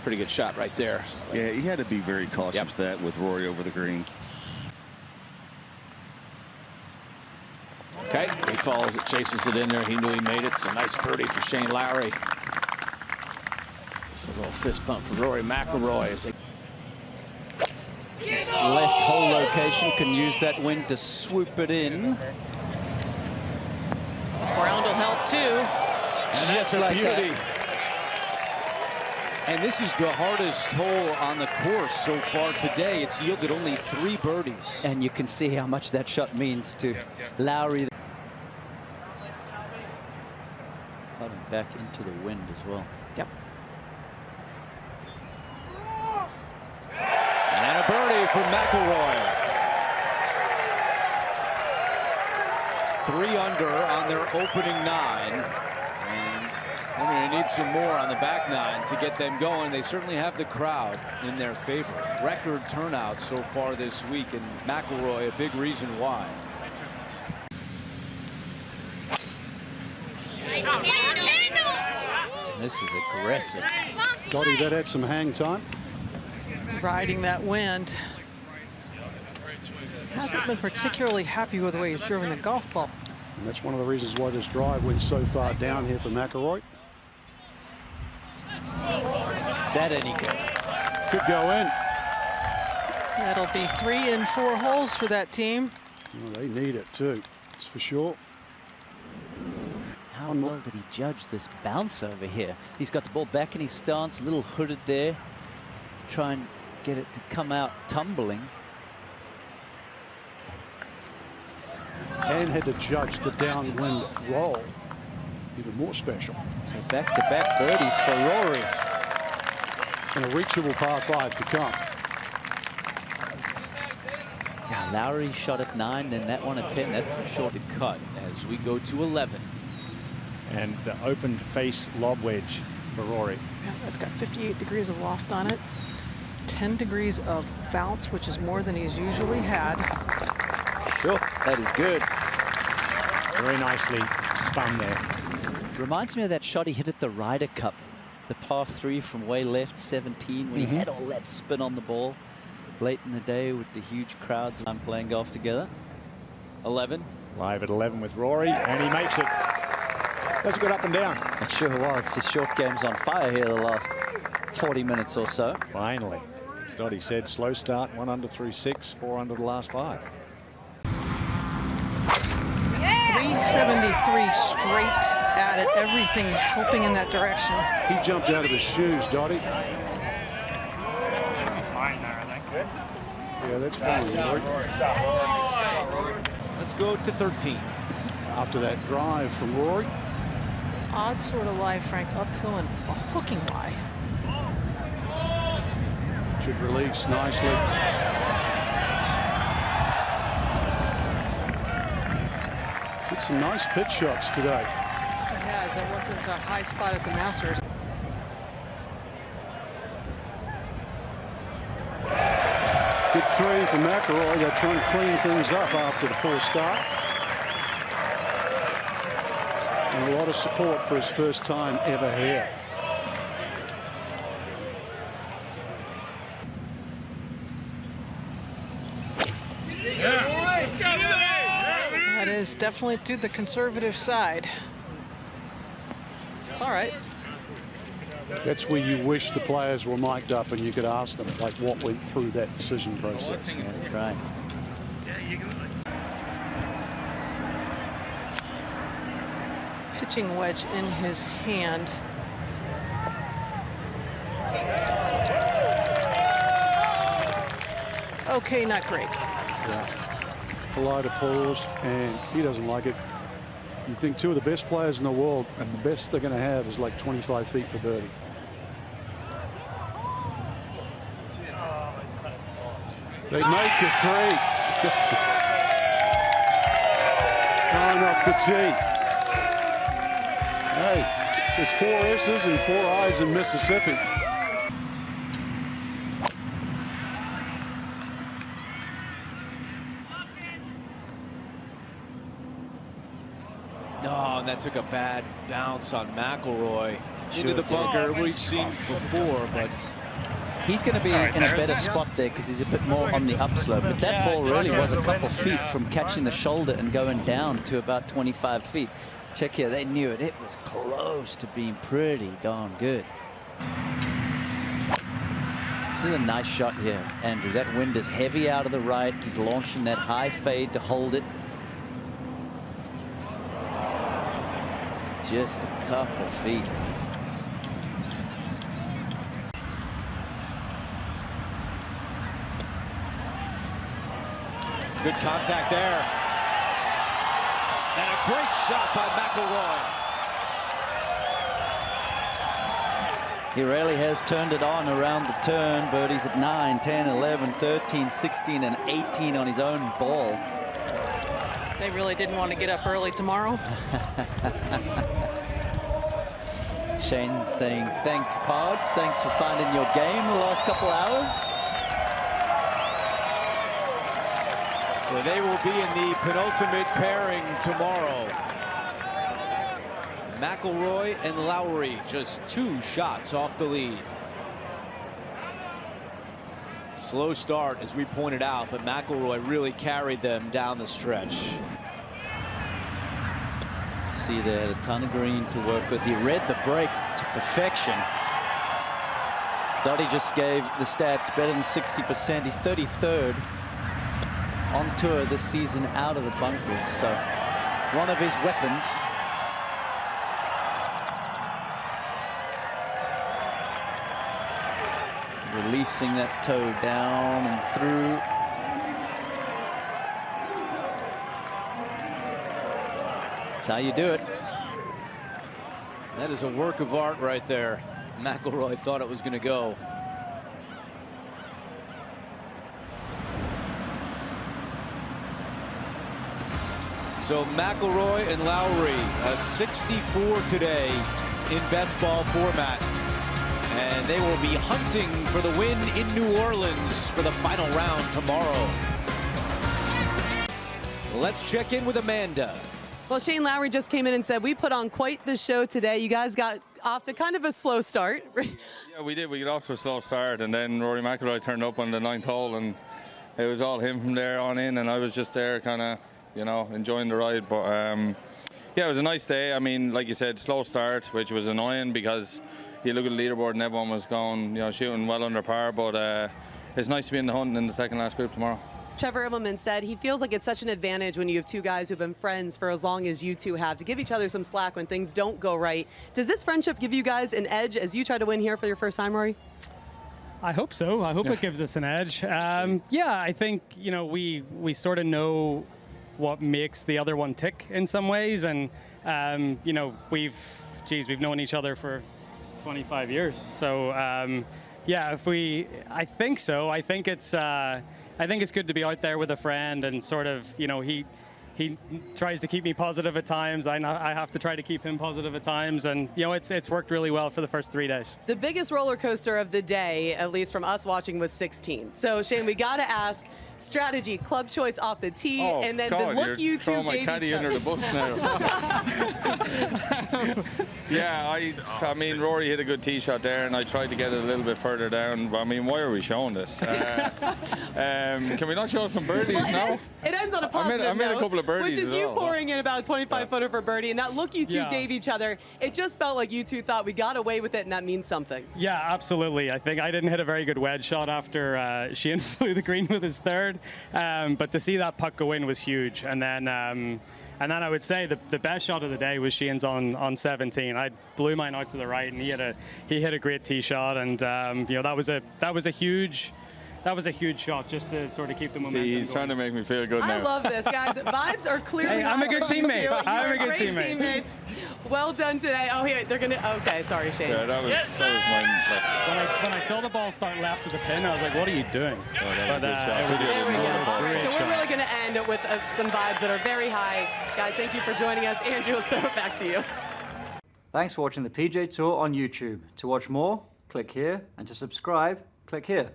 pretty good shot right there. Yeah, he had to be very cautious with that with Rory over the green. Okay, he follows it, chases it in there. He knew he made it. It's a nice birdie for Shane Lowry. It's a little fist pump for Rory McIlroy as they left hole location, can use that wind to swoop it in. Ground will help too. And that's a beauty. And this is the hardest hole on the course so far today. It's yielded only 3 birdies. And you can see how much that shot means to Lowry. Putting back into the wind as well. Yep. And a birdie for McIlroy. 3 under on their opening 9. And they're going to need some more on the back 9 to get them going. They certainly have the crowd in their favor. Record turnout so far this week, and McIlroy a big reason why. This is aggressive. Coody, that had some hang time. Riding that wind. Hasn't been particularly happy with the way he's driven the golf ball. And that's one of the reasons why this drive went so far down here for McIlroy. Is that any good? Could go in. That'll be 3 and 4 holes for that team. Well, they need it too, that's for sure. How well did he judge this bounce over here? He's got the ball back in his stance, a little hooded there, to try and get it to come out tumbling. And had to judge the downwind roll. Even more special. So back-to-back birdies for Rory. And a reachable par 5 to come. Yeah, Lowry shot at 9, then that one at 10. That's a short cut as we go to 11. And the open face lob wedge for Rory. Yeah, it's got 58 degrees of loft on it. 10 degrees of bounce, which is more than he's usually had. Sure, that is good. Very nicely spun there. Reminds me of that shot he hit at the Ryder Cup, the par 3 from way left, 17, when he had all that spin on the ball late in the day with the huge crowds and playing golf together. 11. Live at 11 with Rory, and he makes it. That's good up and down. It sure was. His short game's on fire here the last 40 minutes or so. Finally. Scotty said slow start, 1 under through 6, 4 under the last 5. 373 straight at it, everything helping in that direction. He jumped out of his shoes, Dottie. Yeah, that's fine. Let's go to 13. After that drive from Rory. Odd sort of lie, Frank, uphill and a hooking lie. Should release nicely. Hit some nice pitch shots today. It has. That wasn't a high spot at the Masters. Good 3 from McIlroy. They're trying to clean things up after the poor start. And a lot of support for his first time ever here. That is definitely to the conservative side. It's all right. That's where you wish the players were mic'd up and you could ask them like what went through that decision process. Yeah, that's right. Pitching wedge in his hand. Okay, not great. Yeah. Polite applause, and he doesn't like it. You think 2 of the best players in the world, and the best they're going to have is like 25 feet for birdie. They make it 3. Going off the tee. Hey, there's 4 S's and 4 I's in Mississippi. No, and that took a bad bounce on McIlroy into the bunker. We've seen before, but He's going to be in a better spot there because he's a bit more on the upslope. But that ball really was a couple feet from catching the shoulder and going down to about 25 feet. Check here, they knew it. It was close to being pretty darn good. This is a nice shot here, Andrew. That wind is heavy out of the right. He's launching that high fade to hold it. Just a couple feet. Good contact there. And a great shot by McIlroy. He really has turned it on around the turn. Birdies at 9, 10, 11, 13, 16, and 18 on his own ball. They really didn't want to get up early tomorrow. Shane saying, thanks, Pods. Thanks for finding your game the last couple hours. So they will be in the penultimate pairing tomorrow. McIlroy and Lowry just 2 shots off the lead. Slow start, as we pointed out, but McIlroy really carried them down the stretch. See, they had a ton of green to work with. He read the break to perfection. Dottie just gave the stats better than 60%. He's 33rd on tour this season out of the bunkers. So one of his weapons. Releasing that toe down and through. That's how you do it. That is a work of art right there. McIlroy thought it was going to go. So McIlroy and Lowry, a 64 today in best ball format. And they will be hunting for the win in New Orleans for the final round tomorrow. Let's check in with Amanda. Well, Shane Lowry just came in and said, we put on quite the show today. You guys got off to kind of a slow start. Yeah, we did. We got off to a slow start, and then Rory McIlroy turned up on the 9th hole, and it was all him from there on in, and I was just there kind of, you know, enjoying the ride. But, yeah, it was a nice day. I mean, like you said, slow start, which was annoying because you look at the leaderboard and everyone was going, you know, shooting well under par. But it's nice to be in the hunt in the second last group tomorrow. Trevor Immelman said he feels like it's such an advantage when you have 2 guys who've been friends for as long as you two have to give each other some slack when things don't go right. Does this friendship give you guys an edge as you try to win here for your first time, Rory? I hope so. I hope it gives us an edge. Yeah, I think, you know, we sort of know what makes the other one tick in some ways. And, you know, we've known each other for 25 years. So, yeah, I think so. I think it's good to be out there with a friend and sort of, you know, he tries to keep me positive at times. I have to try to keep him positive at times. And, you know, it's worked really well for the first 3 days. The biggest roller coaster of the day, at least from us watching, was 16. So, Shane, we got to ask, strategy, club choice off the tee, and then the look you two gave each other. Caddy under the bus now. Yeah, I mean, Rory hit a good tee shot there, and I tried to get it a little bit further down. But I mean, why are we showing this? Can we not show some birdies now? It ends on a positive I made note, a couple of birdies, which is you pouring in about a 25-footer for birdie, and that look you two gave each other, it just felt like you two thought we got away with it, and that means something. Yeah, absolutely. I think I didn't hit a very good wedge shot after Shane flew the green with his third. But to see that puck go in was huge. And then I would say the best shot of the day was Shane's on 17. I blew mine out to the right, and he hit a great tee shot. And you know, that was a huge shot just to sort of keep the momentum. See, he's trying to make me feel good now. I love this, guys. Vibes are clearly. Hey, I'm a good teammate. I'm a good teammate. Teammates. Well done today. Oh, here they're gonna. Okay, sorry, Shane. Yeah, that was mine. When I saw the ball start left of the pin, I was like, "What are you doing?" But there we go. All right, so we're really going to end with some vibes that are very high. Guys, thank you for joining us. Andrew, we'll throw it back to you. Thanks for watching the PGA Tour on YouTube. To watch more, click here, and to subscribe, click here.